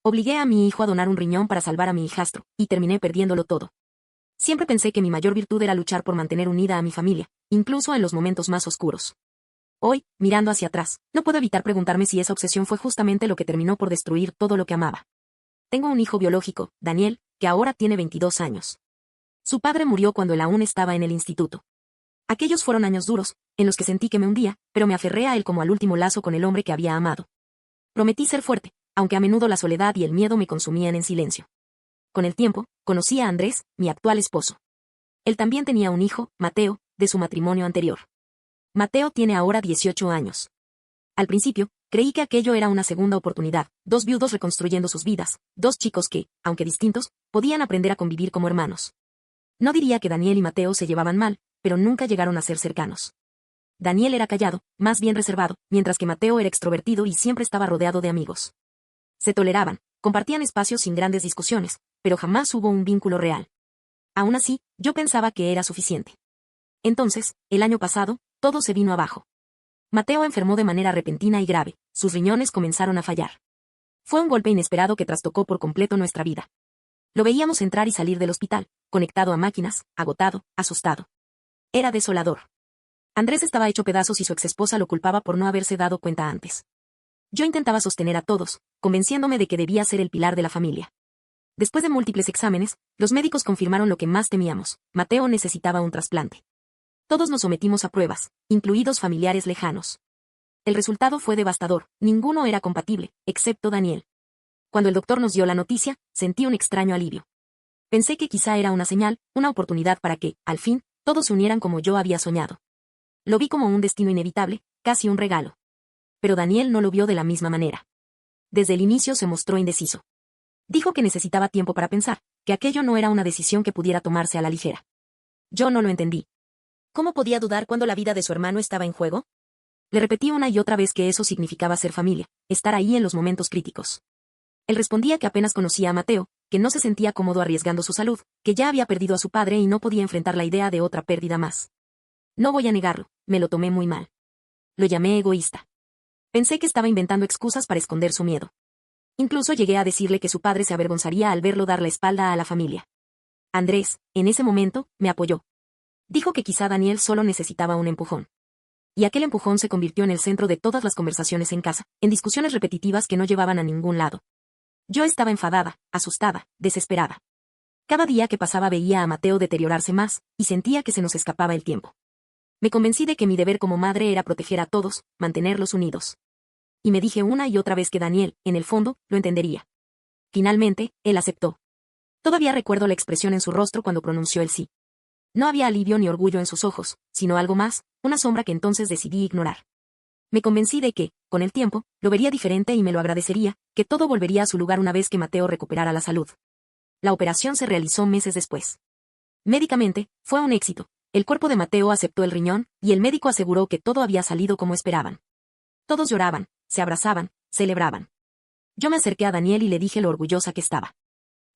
Obligué a mi hijo a donar un riñón para salvar a mi hijastro, y terminé perdiéndolo todo. Siempre pensé que mi mayor virtud era luchar por mantener unida a mi familia, incluso en los momentos más oscuros. Hoy, mirando hacia atrás, no puedo evitar preguntarme si esa obsesión fue justamente lo que terminó por destruir todo lo que amaba. Tengo un hijo biológico, Daniel, que ahora tiene 22 años. Su padre murió cuando él aún estaba en el instituto. Aquellos fueron años duros, en los que sentí que me hundía, pero me aferré a él como al último lazo con el hombre que había amado. Prometí ser fuerte, aunque a menudo la soledad y el miedo me consumían en silencio. Con el tiempo, conocí a Andrés, mi actual esposo. Él también tenía un hijo, Mateo, de su matrimonio anterior. Mateo tiene ahora 18 años. Al principio, creí que aquello era una segunda oportunidad, dos viudos reconstruyendo sus vidas, dos chicos que, aunque distintos, podían aprender a convivir como hermanos. No diría que Daniel y Mateo se llevaban mal, pero nunca llegaron a ser cercanos. Daniel era callado, más bien reservado, mientras que Mateo era extrovertido y siempre estaba rodeado de amigos. Se toleraban, compartían espacios sin grandes discusiones, pero jamás hubo un vínculo real. Aún así, yo pensaba que era suficiente. Entonces, el año pasado, todo se vino abajo. Mateo enfermó de manera repentina y grave, sus riñones comenzaron a fallar. Fue un golpe inesperado que trastocó por completo nuestra vida. Lo veíamos entrar y salir del hospital, conectado a máquinas, agotado, asustado. Era desolador. Andrés estaba hecho pedazos y su exesposa lo culpaba por no haberse dado cuenta antes. Yo intentaba sostener a todos, convenciéndome de que debía ser el pilar de la familia. Después de múltiples exámenes, los médicos confirmaron lo que más temíamos: Mateo necesitaba un trasplante. Todos nos sometimos a pruebas, incluidos familiares lejanos. El resultado fue devastador, ninguno era compatible, excepto Daniel. Cuando el doctor nos dio la noticia, sentí un extraño alivio. Pensé que quizá era una señal, una oportunidad para que, al fin, todos se unieran como yo había soñado. Lo vi como un destino inevitable, casi un regalo. Pero Daniel no lo vio de la misma manera. Desde el inicio se mostró indeciso. Dijo que necesitaba tiempo para pensar, que aquello no era una decisión que pudiera tomarse a la ligera. Yo no lo entendí. ¿Cómo podía dudar cuando la vida de su hermano estaba en juego? Le repetí una y otra vez que eso significaba ser familia, estar ahí en los momentos críticos. Él respondía que apenas conocía a Mateo, que no se sentía cómodo arriesgando su salud, que ya había perdido a su padre y no podía enfrentar la idea de otra pérdida más. No voy a negarlo, me lo tomé muy mal. Lo llamé egoísta. Pensé que estaba inventando excusas para esconder su miedo. Incluso llegué a decirle que su padre se avergonzaría al verlo dar la espalda a la familia. Andrés, en ese momento, me apoyó. Dijo que quizá Daniel solo necesitaba un empujón. Y aquel empujón se convirtió en el centro de todas las conversaciones en casa, en discusiones repetitivas que no llevaban a ningún lado. Yo estaba enfadada, asustada, desesperada. Cada día que pasaba veía a Mateo deteriorarse más, y sentía que se nos escapaba el tiempo. Me convencí de que mi deber como madre era proteger a todos, mantenerlos unidos. Y me dije una y otra vez que Daniel, en el fondo, lo entendería. Finalmente, él aceptó. Todavía recuerdo la expresión en su rostro cuando pronunció el sí. No había alivio ni orgullo en sus ojos, sino algo más, una sombra que entonces decidí ignorar. Me convencí de que, con el tiempo, lo vería diferente y me lo agradecería, que todo volvería a su lugar una vez que Mateo recuperara la salud. La operación se realizó meses después. Médicamente, fue un éxito. El cuerpo de Mateo aceptó el riñón, y el médico aseguró que todo había salido como esperaban. Todos lloraban, se abrazaban, celebraban. Yo me acerqué a Daniel y le dije lo orgullosa que estaba.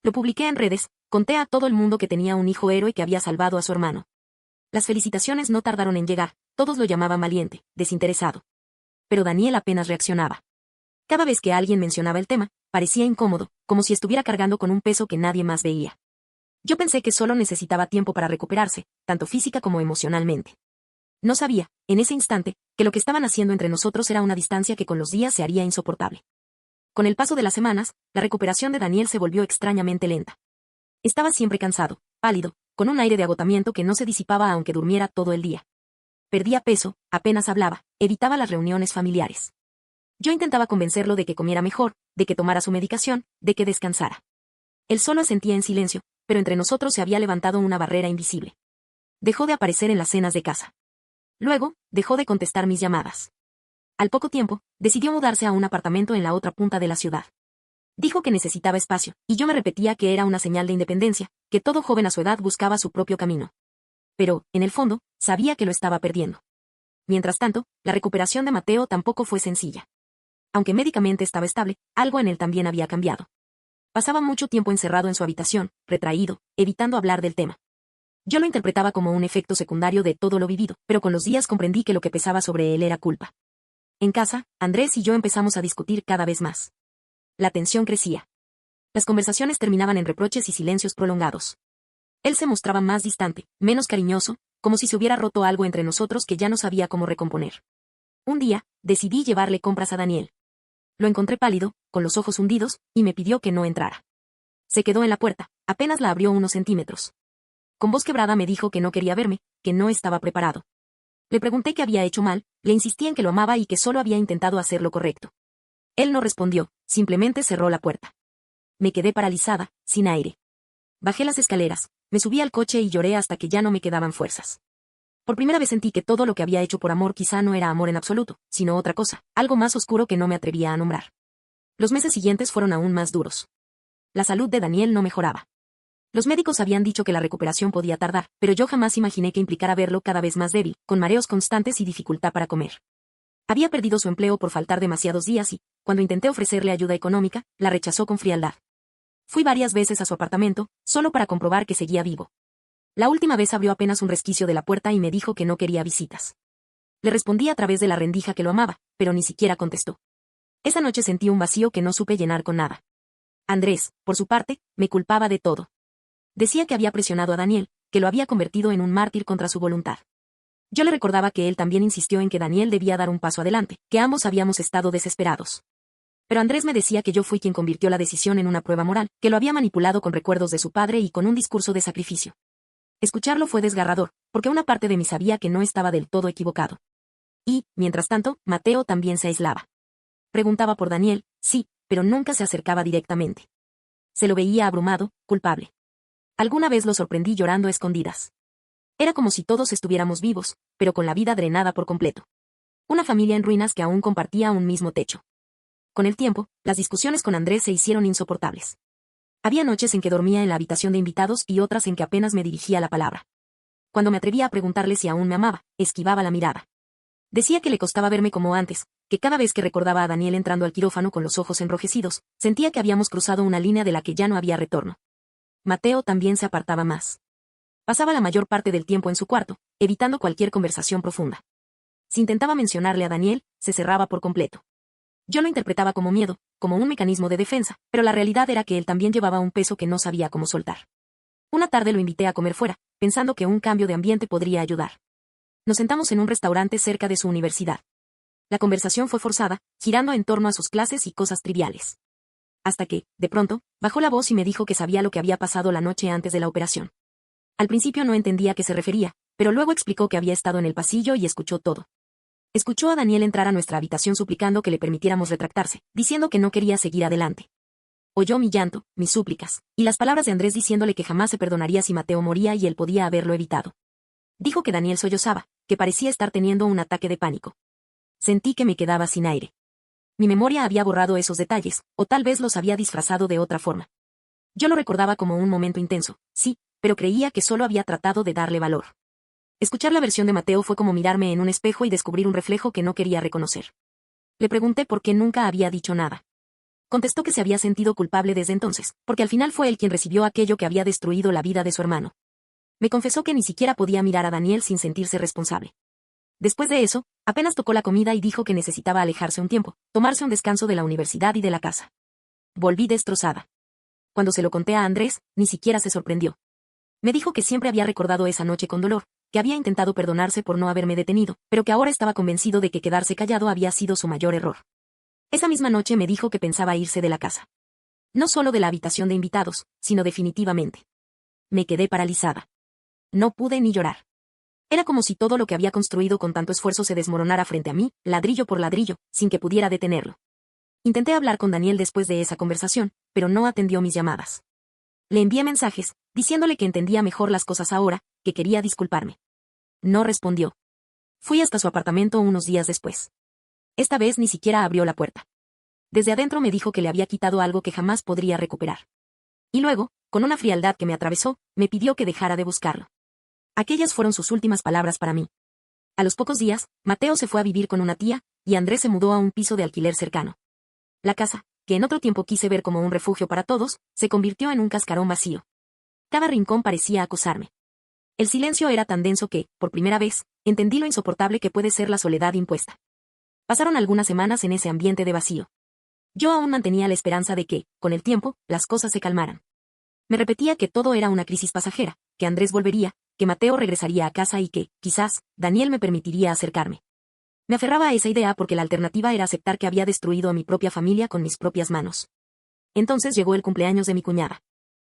Lo publiqué en redes, conté a todo el mundo que tenía un hijo héroe que había salvado a su hermano. Las felicitaciones no tardaron en llegar, todos lo llamaban valiente, desinteresado. Pero Daniel apenas reaccionaba. Cada vez que alguien mencionaba el tema, parecía incómodo, como si estuviera cargando con un peso que nadie más veía. Yo pensé que solo necesitaba tiempo para recuperarse, tanto física como emocionalmente. No sabía, en ese instante, que lo que estaban haciendo entre nosotros era una distancia que con los días se haría insoportable. Con el paso de las semanas, la recuperación de Daniel se volvió extrañamente lenta. Estaba siempre cansado, pálido, con un aire de agotamiento que no se disipaba aunque durmiera todo el día. Perdía peso, apenas hablaba, evitaba las reuniones familiares. Yo intentaba convencerlo de que comiera mejor, de que tomara su medicación, de que descansara. Él solo asentía en silencio, pero entre nosotros se había levantado una barrera invisible. Dejó de aparecer en las cenas de casa. Luego, dejó de contestar mis llamadas. Al poco tiempo, decidió mudarse a un apartamento en la otra punta de la ciudad. Dijo que necesitaba espacio, y yo me repetía que era una señal de independencia, que todo joven a su edad buscaba su propio camino. Pero, en el fondo, sabía que lo estaba perdiendo. Mientras tanto, la recuperación de Mateo tampoco fue sencilla. Aunque médicamente estaba estable, algo en él también había cambiado. Pasaba mucho tiempo encerrado en su habitación, retraído, evitando hablar del tema. Yo lo interpretaba como un efecto secundario de todo lo vivido, pero con los días comprendí que lo que pesaba sobre él era culpa. En casa, Andrés y yo empezamos a discutir cada vez más. La tensión crecía. Las conversaciones terminaban en reproches y silencios prolongados. Él se mostraba más distante, menos cariñoso, como si se hubiera roto algo entre nosotros que ya no sabía cómo recomponer. Un día, decidí llevarle compras a Daniel. Lo encontré pálido, con los ojos hundidos, y me pidió que no entrara. Se quedó en la puerta, apenas la abrió unos centímetros. Con voz quebrada me dijo que no quería verme, que no estaba preparado. Le pregunté qué había hecho mal, le insistí en que lo amaba y que solo había intentado hacer lo correcto. Él no respondió, simplemente cerró la puerta. Me quedé paralizada, sin aire. Bajé las escaleras, me subí al coche y lloré hasta que ya no me quedaban fuerzas. Por primera vez sentí que todo lo que había hecho por amor quizá no era amor en absoluto, sino otra cosa, algo más oscuro que no me atrevía a nombrar. Los meses siguientes fueron aún más duros. La salud de Daniel no mejoraba. Los médicos habían dicho que la recuperación podía tardar, pero yo jamás imaginé que implicara verlo cada vez más débil, con mareos constantes y dificultad para comer. Había perdido su empleo por faltar demasiados días y, cuando intenté ofrecerle ayuda económica, la rechazó con frialdad. Fui varias veces a su apartamento, solo para comprobar que seguía vivo. La última vez abrió apenas un resquicio de la puerta y me dijo que no quería visitas. Le respondí a través de la rendija que lo amaba, pero ni siquiera contestó. Esa noche sentí un vacío que no supe llenar con nada. Andrés, por su parte, me culpaba de todo. Decía que había presionado a Daniel, que lo había convertido en un mártir contra su voluntad. Yo le recordaba que él también insistió en que Daniel debía dar un paso adelante, que ambos habíamos estado desesperados. Pero Andrés me decía que yo fui quien convirtió la decisión en una prueba moral, que lo había manipulado con recuerdos de su padre y con un discurso de sacrificio. Escucharlo fue desgarrador, porque una parte de mí sabía que no estaba del todo equivocado. Y, mientras tanto, Mateo también se aislaba. Preguntaba por Daniel, sí, pero nunca se acercaba directamente. Se lo veía abrumado, culpable. Alguna vez lo sorprendí llorando a escondidas. Era como si todos estuviéramos vivos, pero con la vida drenada por completo. Una familia en ruinas que aún compartía un mismo techo. Con el tiempo, las discusiones con Andrés se hicieron insoportables. Había noches en que dormía en la habitación de invitados y otras en que apenas me dirigía la palabra. Cuando me atrevía a preguntarle si aún me amaba, esquivaba la mirada. Decía que le costaba verme como antes, que cada vez que recordaba a Daniel entrando al quirófano con los ojos enrojecidos, sentía que habíamos cruzado una línea de la que ya no había retorno. Mateo también se apartaba más. Pasaba la mayor parte del tiempo en su cuarto, evitando cualquier conversación profunda. Si intentaba mencionarle a Daniel, se cerraba por completo. Yo lo interpretaba como miedo, como un mecanismo de defensa, pero la realidad era que él también llevaba un peso que no sabía cómo soltar. Una tarde lo invité a comer fuera, pensando que un cambio de ambiente podría ayudar. Nos sentamos en un restaurante cerca de su universidad. La conversación fue forzada, girando en torno a sus clases y cosas triviales. Hasta que, de pronto, bajó la voz y me dijo que sabía lo que había pasado la noche antes de la operación. Al principio no entendía a qué se refería, pero luego explicó que había estado en el pasillo y escuchó todo. Escuchó a Daniel entrar a nuestra habitación suplicando que le permitiéramos retractarse, diciendo que no quería seguir adelante. Oyó mi llanto, mis súplicas, y las palabras de Andrés diciéndole que jamás se perdonaría si Mateo moría y él podía haberlo evitado. Dijo que Daniel sollozaba, que parecía estar teniendo un ataque de pánico. Sentí que me quedaba sin aire. Mi memoria había borrado esos detalles, o tal vez los había disfrazado de otra forma. Yo lo recordaba como un momento intenso, sí, pero creía que solo había tratado de darle valor. Escuchar la versión de Mateo fue como mirarme en un espejo y descubrir un reflejo que no quería reconocer. Le pregunté por qué nunca había dicho nada. Contestó que se había sentido culpable desde entonces, porque al final fue él quien recibió aquello que había destruido la vida de su hermano. Me confesó que ni siquiera podía mirar a Daniel sin sentirse responsable. Después de eso, apenas tocó la comida y dijo que necesitaba alejarse un tiempo, tomarse un descanso de la universidad y de la casa. Volví destrozada. Cuando se lo conté a Andrés, ni siquiera se sorprendió. Me dijo que siempre había recordado esa noche con dolor, que había intentado perdonarse por no haberme detenido, pero que ahora estaba convencido de que quedarse callado había sido su mayor error. Esa misma noche me dijo que pensaba irse de la casa. No solo de la habitación de invitados, sino definitivamente. Me quedé paralizada. No pude ni llorar. Era como si todo lo que había construido con tanto esfuerzo se desmoronara frente a mí, ladrillo por ladrillo, sin que pudiera detenerlo. Intenté hablar con Daniel después de esa conversación, pero no atendió mis llamadas. Le envié mensajes, diciéndole que entendía mejor las cosas ahora, que quería disculparme. No respondió. Fui hasta su apartamento unos días después. Esta vez ni siquiera abrió la puerta. Desde adentro me dijo que le había quitado algo que jamás podría recuperar. Y luego, con una frialdad que me atravesó, me pidió que dejara de buscarlo. Aquellas fueron sus últimas palabras para mí. A los pocos días, Mateo se fue a vivir con una tía, y Andrés se mudó a un piso de alquiler cercano. La casa, que en otro tiempo quise ver como un refugio para todos, se convirtió en un cascarón vacío. Cada rincón parecía acosarme. El silencio era tan denso que, por primera vez, entendí lo insoportable que puede ser la soledad impuesta. Pasaron algunas semanas en ese ambiente de vacío. Yo aún mantenía la esperanza de que, con el tiempo, las cosas se calmaran. Me repetía que todo era una crisis pasajera, que Andrés volvería, que Mateo regresaría a casa y que, quizás, Daniel me permitiría acercarme. Me aferraba a esa idea porque la alternativa era aceptar que había destruido a mi propia familia con mis propias manos. Entonces llegó el cumpleaños de mi cuñada.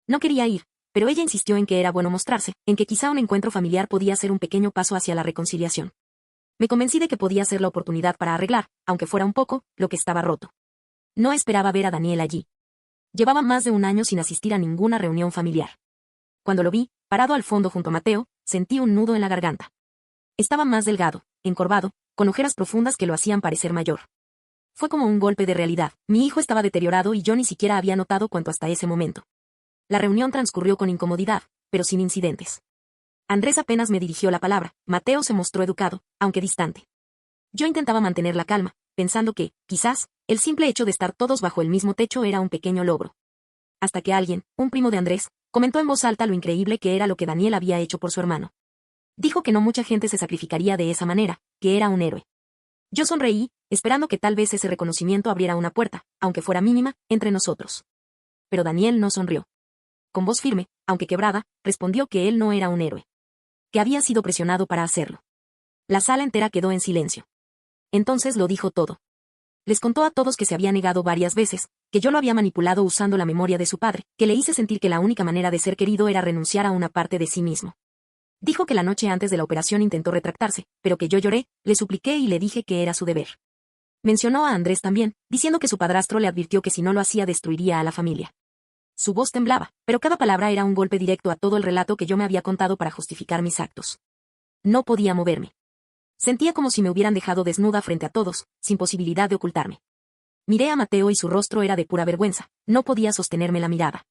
No quería ir, pero ella insistió en que era bueno mostrarse, en que quizá un encuentro familiar podía ser un pequeño paso hacia la reconciliación. Me convencí de que podía ser la oportunidad para arreglar, aunque fuera un poco, lo que estaba roto. No esperaba ver a Daniel allí. Llevaba más de un año sin asistir a ninguna reunión familiar. Cuando lo vi, parado al fondo junto a Mateo, sentí un nudo en la garganta. Estaba más delgado, encorvado, con ojeras profundas que lo hacían parecer mayor. Fue como un golpe de realidad. Mi hijo estaba deteriorado y yo ni siquiera había notado cuánto hasta ese momento. La reunión transcurrió con incomodidad, pero sin incidentes. Andrés apenas me dirigió la palabra. Mateo se mostró educado, aunque distante. Yo intentaba mantener la calma, pensando que, quizás, el simple hecho de estar todos bajo el mismo techo era un pequeño logro. Hasta que alguien, un primo de Andrés, comentó en voz alta lo increíble que era lo que Daniel había hecho por su hermano. Dijo que no mucha gente se sacrificaría de esa manera, que era un héroe. Yo sonreí, esperando que tal vez ese reconocimiento abriera una puerta, aunque fuera mínima, entre nosotros. Pero Daniel no sonrió. Con voz firme, aunque quebrada, respondió que él no era un héroe. Que había sido presionado para hacerlo. La sala entera quedó en silencio. Entonces lo dijo todo. Les contó a todos que se había negado varias veces, que yo lo había manipulado usando la memoria de su padre, que le hice sentir que la única manera de ser querido era renunciar a una parte de sí mismo. Dijo que la noche antes de la operación intentó retractarse, pero que yo lloré, le supliqué y le dije que era su deber. Mencionó a Andrés también, diciendo que su padrastro le advirtió que si no lo hacía destruiría a la familia. Su voz temblaba, pero cada palabra era un golpe directo a todo el relato que yo me había contado para justificar mis actos. No podía moverme. Sentía como si me hubieran dejado desnuda frente a todos, sin posibilidad de ocultarme. Miré a Mateo y su rostro era de pura vergüenza, no podía sostenerme la mirada.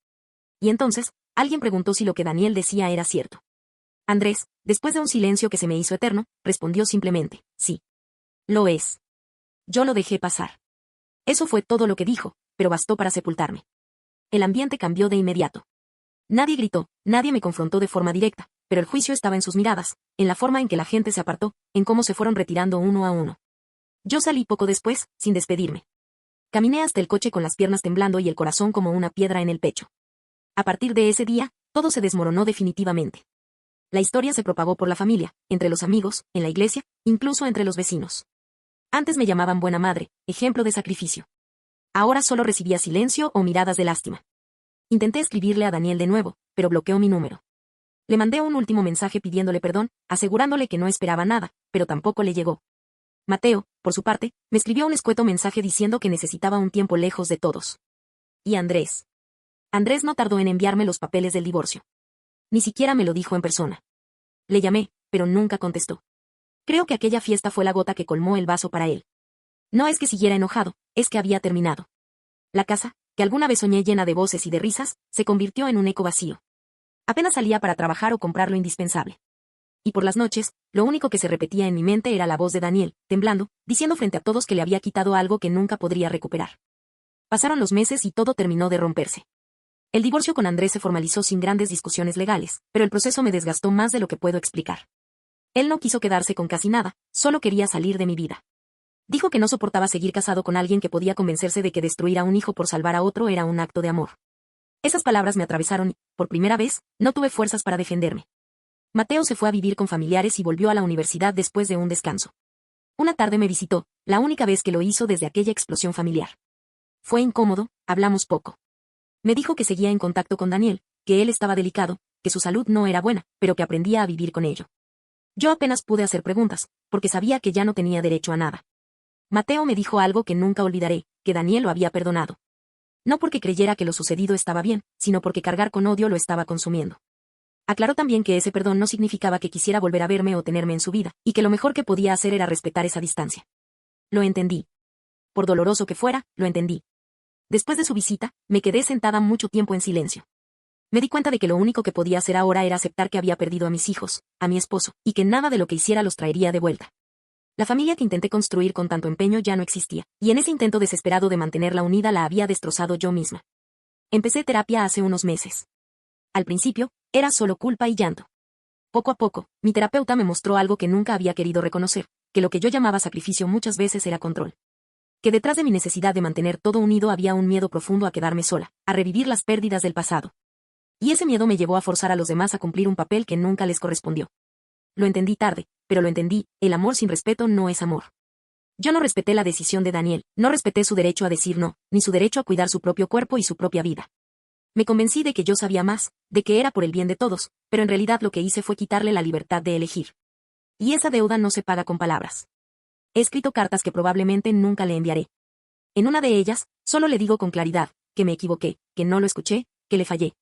Y entonces, alguien preguntó si lo que Daniel decía era cierto. Andrés, después de un silencio que se me hizo eterno, respondió simplemente, sí. Lo es. Yo lo dejé pasar. Eso fue todo lo que dijo, pero bastó para sepultarme. El ambiente cambió de inmediato. Nadie gritó, nadie me confrontó de forma directa, pero el juicio estaba en sus miradas, en la forma en que la gente se apartó, en cómo se fueron retirando uno a uno. Yo salí poco después, sin despedirme. Caminé hasta el coche con las piernas temblando y el corazón como una piedra en el pecho. A partir de ese día, todo se desmoronó definitivamente. La historia se propagó por la familia, entre los amigos, en la iglesia, incluso entre los vecinos. Antes me llamaban buena madre, ejemplo de sacrificio. Ahora solo recibía silencio o miradas de lástima. Intenté escribirle a Daniel de nuevo, pero bloqueó mi número. Le mandé un último mensaje pidiéndole perdón, asegurándole que no esperaba nada, pero tampoco le llegó. Mateo, por su parte, me escribió un escueto mensaje diciendo que necesitaba un tiempo lejos de todos. Y Andrés. Andrés no tardó en enviarme los papeles del divorcio. Ni siquiera me lo dijo en persona. Le llamé, pero nunca contestó. Creo que aquella fiesta fue la gota que colmó el vaso para él. No es que siguiera enojado, es que había terminado. La casa, que alguna vez soñé llena de voces y de risas, se convirtió en un eco vacío. Apenas salía para trabajar o comprar lo indispensable. Y por las noches, lo único que se repetía en mi mente era la voz de Daniel, temblando, diciendo frente a todos que le había quitado algo que nunca podría recuperar. Pasaron los meses y todo terminó de romperse. El divorcio con Andrés se formalizó sin grandes discusiones legales, pero el proceso me desgastó más de lo que puedo explicar. Él no quiso quedarse con casi nada, solo quería salir de mi vida. Dijo que no soportaba seguir casado con alguien que podía convencerse de que destruir a un hijo por salvar a otro era un acto de amor. Esas palabras me atravesaron y, por primera vez, no tuve fuerzas para defenderme. Mateo se fue a vivir con familiares y volvió a la universidad después de un descanso. Una tarde me visitó, la única vez que lo hizo desde aquella explosión familiar. Fue incómodo, hablamos poco. Me dijo que seguía en contacto con Daniel, que él estaba delicado, que su salud no era buena, pero que aprendía a vivir con ello. Yo apenas pude hacer preguntas, porque sabía que ya no tenía derecho a nada. Mateo me dijo algo que nunca olvidaré, que Daniel lo había perdonado. No porque creyera que lo sucedido estaba bien, sino porque cargar con odio lo estaba consumiendo. Aclaró también que ese perdón no significaba que quisiera volver a verme o tenerme en su vida, y que lo mejor que podía hacer era respetar esa distancia. Lo entendí. Por doloroso que fuera, lo entendí. Después de su visita, me quedé sentada mucho tiempo en silencio. Me di cuenta de que lo único que podía hacer ahora era aceptar que había perdido a mis hijos, a mi esposo, y que nada de lo que hiciera los traería de vuelta. La familia que intenté construir con tanto empeño ya no existía, y en ese intento desesperado de mantenerla unida la había destrozado yo misma. Empecé terapia hace unos meses. Al principio, era solo culpa y llanto. Poco a poco, mi terapeuta me mostró algo que nunca había querido reconocer, que lo que yo llamaba sacrificio muchas veces era control. Que detrás de mi necesidad de mantener todo unido había un miedo profundo a quedarme sola, a revivir las pérdidas del pasado. Y ese miedo me llevó a forzar a los demás a cumplir un papel que nunca les correspondió. Lo entendí tarde, pero lo entendí, el amor sin respeto no es amor. Yo no respeté la decisión de Daniel, no respeté su derecho a decir no, ni su derecho a cuidar su propio cuerpo y su propia vida. Me convencí de que yo sabía más, de que era por el bien de todos, pero en realidad lo que hice fue quitarle la libertad de elegir. Y esa deuda no se paga con palabras. He escrito cartas que probablemente nunca le enviaré. En una de ellas, solo le digo con claridad, que me equivoqué, que no lo escuché, que le fallé.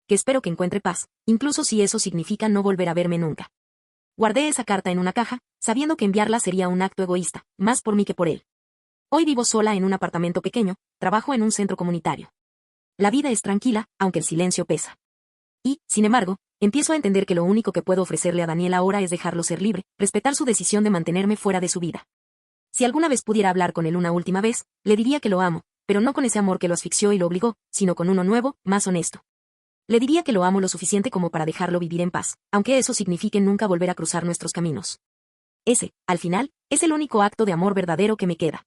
Que espero que encuentre paz, incluso si eso significa no volver a verme nunca. Guardé esa carta en una caja, sabiendo que enviarla sería un acto egoísta, más por mí que por él. Hoy vivo sola en un apartamento pequeño, trabajo en un centro comunitario. La vida es tranquila, aunque el silencio pesa. Y, sin embargo, empiezo a entender que lo único que puedo ofrecerle a Daniel ahora es dejarlo ser libre, respetar su decisión de mantenerme fuera de su vida. Si alguna vez pudiera hablar con él una última vez, le diría que lo amo, pero no con ese amor que lo asfixió y lo obligó, sino con uno nuevo, más honesto. Le diría que lo amo lo suficiente como para dejarlo vivir en paz, aunque eso signifique nunca volver a cruzar nuestros caminos. Ese, al final, es el único acto de amor verdadero que me queda.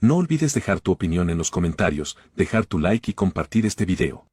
No olvides dejar tu opinión en los comentarios, dejar tu like y compartir este video.